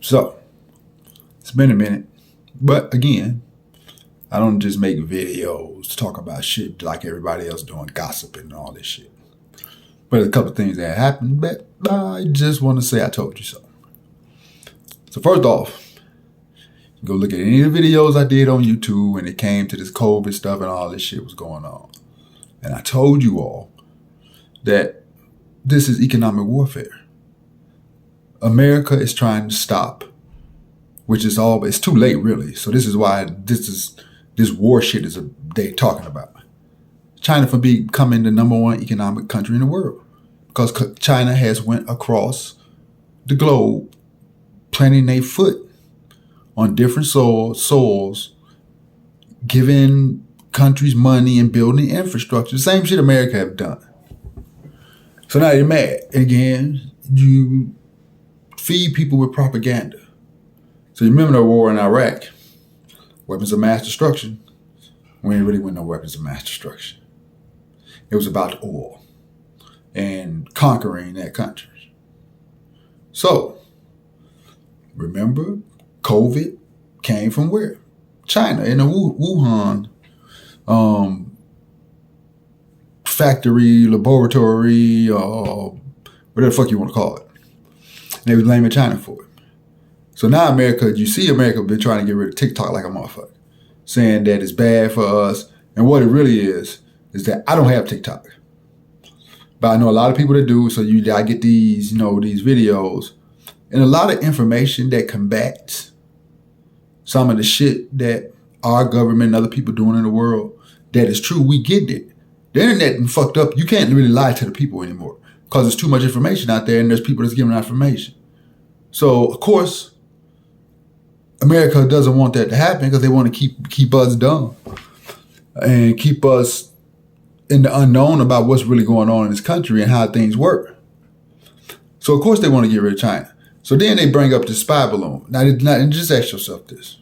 So, it's been a minute. But again, I don't just make videos to talk about shit like everybody else doing, gossiping and all this shit. But a couple things that happened, but I just want to say I told you so. So first off, go look at any of the videos I did on YouTube when it came to this COVID stuff and all this shit was going on. And I told you all that this is economic warfare. America is trying to stop, which is all, it's too late really. So this is why this war shit is they talking about. China from becoming the number one economic country in the world. Because China has went across the globe planting their foot on different soils, giving countries money and building infrastructure. The same shit America have done. So now you're mad. Again, you feed people with propaganda. So you remember the war in Iraq, weapons of mass destruction. We ain't really win no weapons of mass destruction. It was about oil and conquering that country. So, remember, COVID came from where? China, in the Wuhan factory, laboratory, whatever the fuck you want to call it. And they was blaming China for it. So now America, you see America been trying to get rid of TikTok like a motherfucker, saying that it's bad for us. And what it really is that I don't have TikTok. But I know a lot of people that do, so I get these, these videos. And a lot of information that combats some of the shit that our government and other people doing in the world, that is true, we get it. The internet and fucked up. You can't really lie to the people anymore because there's too much information out there and there's people that's giving out information. So, of course, America doesn't want that to happen because they want to keep us dumb and keep us in the unknown about what's really going on in this country and how things work. So, of course, they want to get rid of China. So then they bring up the spy balloon. Now, just ask yourself this.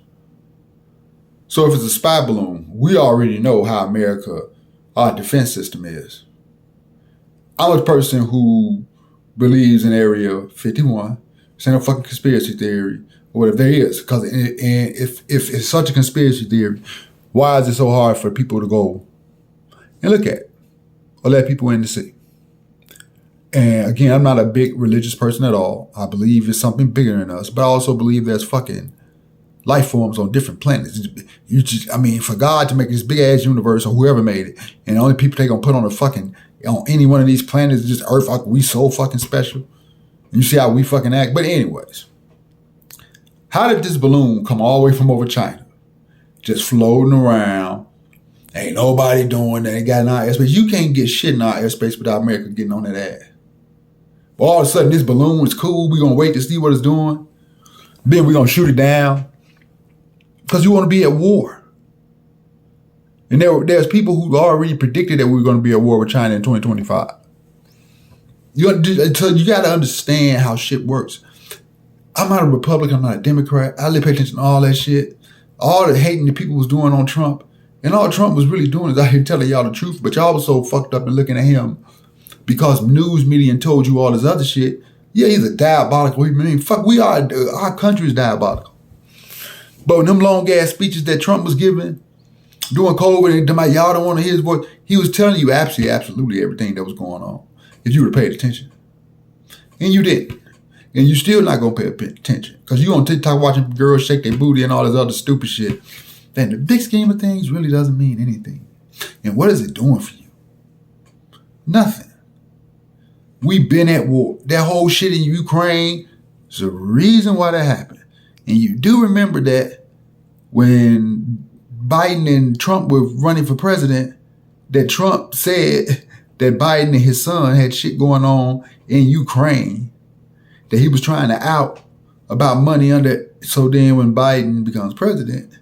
So if it's a spy balloon, we already know how our defense system is. I'm a person who believes in Area 51. It's ain't no fucking conspiracy theory or whatever there is. Because if it's such a conspiracy theory, why is it so hard for people to go and look at it or let people in to see? And again, I'm not a big religious person at all. I believe it's something bigger than us, but I also believe there's fucking life forms on different planets. For God to make this big ass universe or whoever made it, and the only people they gonna put on any one of these planets is just Earth. We so fucking special. And you see how we fucking act. But anyways, how did this balloon come all the way from over China, just floating around? Ain't nobody doing that. Ain't got in our airspace. You can't get shit in our airspace without America getting on that ass. But all of a sudden, this balloon is cool. We're gonna wait to see what it's doing. Then we're gonna shoot it down. Because you want to be at war. And there's people who already predicted that we were going to be at war with China in 2025. You got to understand how shit works. I'm not a Republican. I'm not a Democrat. I didn't pay attention to all that shit. All the hating that people was doing on Trump. And all Trump was really doing is out here telling y'all the truth. But y'all was so fucked up and looking at him because news media told you all this other shit. Yeah, he's a diabolical. Our country is diabolical. But when them long ass speeches that Trump was giving during COVID, and y'all don't want to hear his voice, he was telling you absolutely everything that was going on if you would have paid attention. And you didn't. And you still not going to pay attention because you on TikTok watching girls shake their booty and all this other stupid shit. Then the big scheme of things really doesn't mean anything. And what is it doing for you? Nothing. We've been at war. That whole shit in Ukraine is the reason why that happened. And you do remember that when Biden and Trump were running for president, that Trump said that Biden and his son had shit going on in Ukraine, that he was trying to out about money under. So then when Biden becomes president,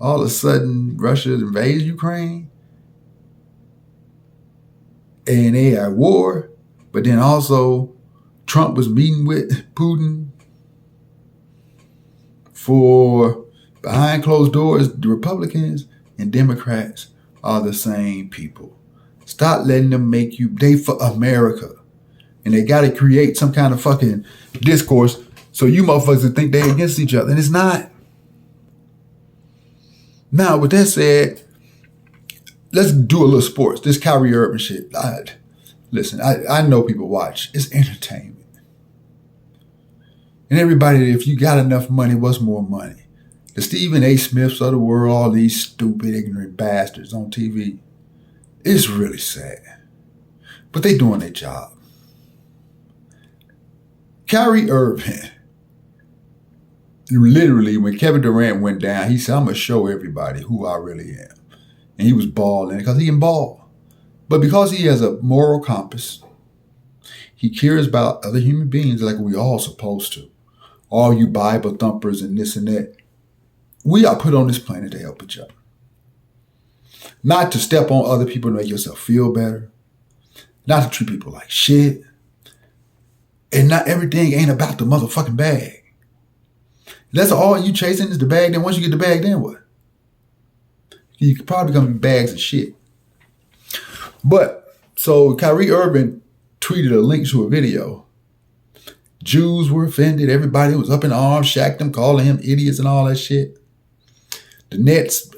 all of a sudden Russia invades Ukraine and they had war. But then also Trump was meeting with Putin for behind closed doors. The Republicans and Democrats are the same people. Stop letting them they for America. And they got to create some kind of fucking discourse So you motherfuckers think they against each other, and it's not. Now, with that said, let's do a little sports. This Kyrie Irving shit. Listen, I know people watch. It's entertainment. And everybody, if you got enough money, what's more money? The Stephen A. Smiths of the world, all these stupid, ignorant bastards on TV. It's really sad. But they doing their job. Kyrie Irving, literally, when Kevin Durant went down, he said, I'm going to show everybody who I really am. And he was balling because he can ball. But because he has a moral compass, he cares about other human beings like we all supposed to. All you Bible thumpers and this and that. We are put on this planet to help each other. Not to step on other people to make yourself feel better. Not to treat people like shit. And not everything ain't about the motherfucking bag. That's all you chasing is the bag. Then once you get the bag, then what? You could probably become bags of shit. But, so Kyrie Irving tweeted a link to a video. Jews were offended. Everybody was up in arms, shacked him, calling him idiots and all that shit. The Nets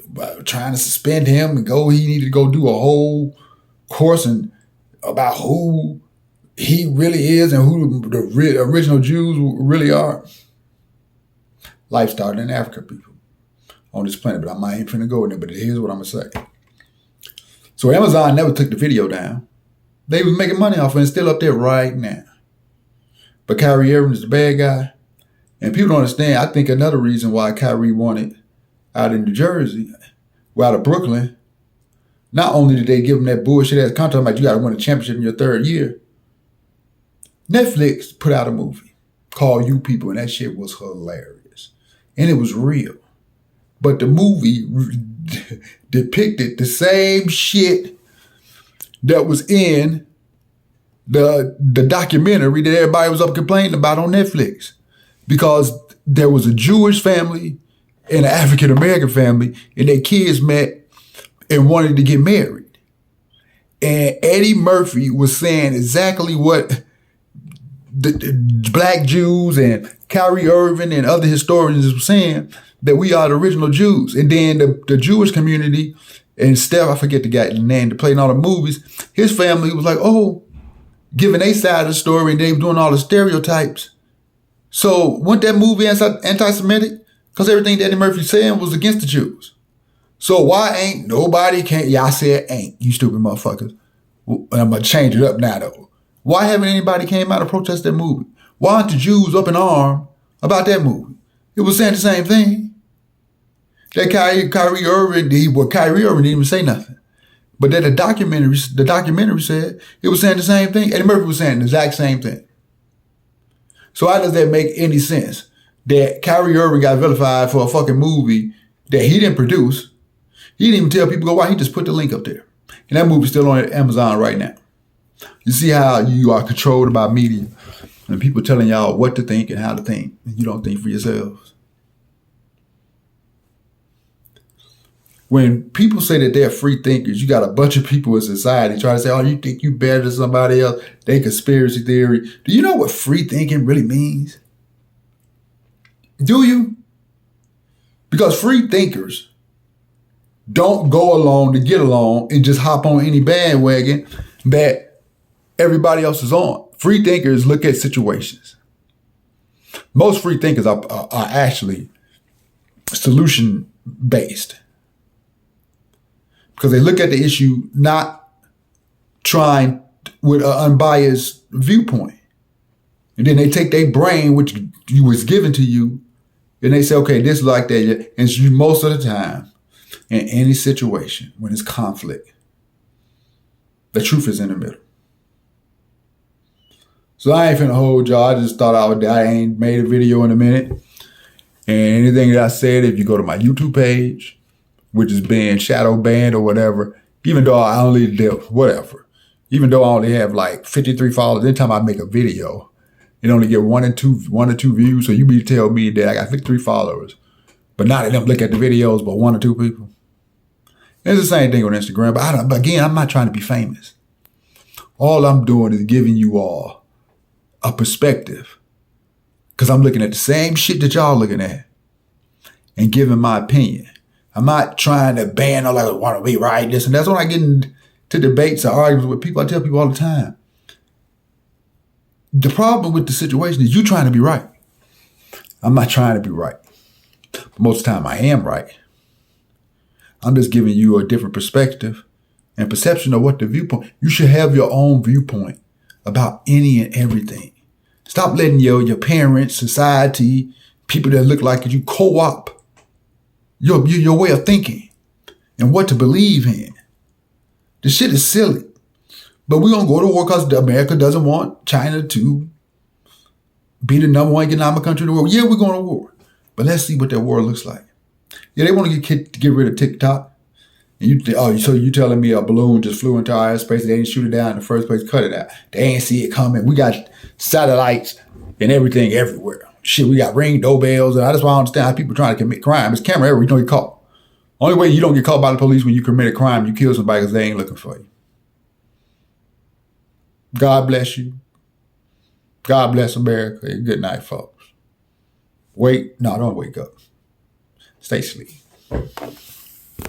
trying to suspend him and he needed to go do a whole course about who he really is and who the original Jews really are. Life started in Africa, people, on this planet. But I'm not even finna go in there. But here's what I'm going to say. So Amazon never took the video down. They was making money off it and it's still up there right now. But Kyrie Irving is the bad guy. And people don't understand. I think another reason why Kyrie wanted out in New Jersey, out of Brooklyn, not only did they give him that bullshit ass contract about you got to win a championship in your third year, Netflix put out a movie called You People, and that shit was hilarious. And it was real. But the movie depicted the same shit that was in the documentary that everybody was up complaining about on Netflix. Because there was a Jewish family and an African-American family, and their kids met and wanted to get married. And Eddie Murphy was saying exactly what the black Jews and Kyrie Irving and other historians were saying, that we are the original Jews. And then the Jewish community, and Steph, I forget the guy's name, that played in all the movies, his family was like, giving their side of the story, and they were doing all the stereotypes. So wasn't that movie anti-Semitic? Because everything Eddie Murphy saying was against the Jews. So why ain't nobody yeah, I said ain't, you stupid motherfuckers. And I'm going to change it up now, though. Why haven't anybody came out to protest that movie? Why aren't the Jews up in arms about that movie? It was saying the same thing. That Kyrie Irving didn't even say nothing. But that the documentary said, it was saying the same thing. Eddie Murphy was saying the exact same thing. So how does that make any sense? That Kyrie Irving got vilified for a fucking movie that he didn't produce. He didn't even tell people go watch. He just put the link up there. And that movie's still on Amazon right now. You see how you are controlled by media and people telling y'all what to think and how to think. And you don't think for yourselves. When people say that they're free thinkers, you got a bunch of people in society trying to say, you think you better than somebody else. They conspiracy theory. Do you know what free thinking really means? Do you? Because free thinkers don't go along to get along and just hop on any bandwagon that everybody else is on. Free thinkers look at situations. Most free thinkers are actually solution-based. Because they look at the issue not trying with an unbiased viewpoint. And then they take their brain, which was given to you, and they say, okay, this is like that. And it's most of the time, in any situation, when it's conflict, the truth is in the middle. So I ain't finna hold y'all. I just thought I ain't made a video in a minute. And anything that I said, if you go to my YouTube page, which is being shadow banned or whatever, even though I only have like 53 followers, anytime I make a video, it only get one or two views. So you be tell me that I got 53 followers, but not them look at the videos, but 1 or 2 people. It's the same thing on Instagram, but again, I'm not trying to be famous. All I'm doing is giving you all a perspective Because I'm looking at the same shit that y'all looking at and giving my opinion. I'm not trying to ban or like want to be right, this and that's. When I get into debates or arguments with people, I tell people all the time, the problem with the situation is you trying to be right. I'm not trying to be right. Most of the time I am right. I'm just giving you a different perspective and perception of what the viewpoint. You should have your own viewpoint about any and everything. Stop letting your parents, society, people that look like you co-op your way of thinking and what to believe in. The shit is silly. But we're going to go to war because America doesn't want China to be the number one economic country in the world. Yeah, we're going to war. But let's see what that war looks like. Yeah, they want to get rid of TikTok. And so you telling me a balloon just flew into our airspace and they didn't shoot it down in the first place, cut it out. They ain't see it coming. We got satellites and everything everywhere. Shit, we got Ring doorbells. And that's why I don't understand how people trying to commit crime. It's camera everywhere. You don't get caught. Only way you don't get caught by the police when you commit a crime, you kill somebody because they ain't looking for you. God bless you. God bless America. Good night, folks. Don't wake up. Stay asleep.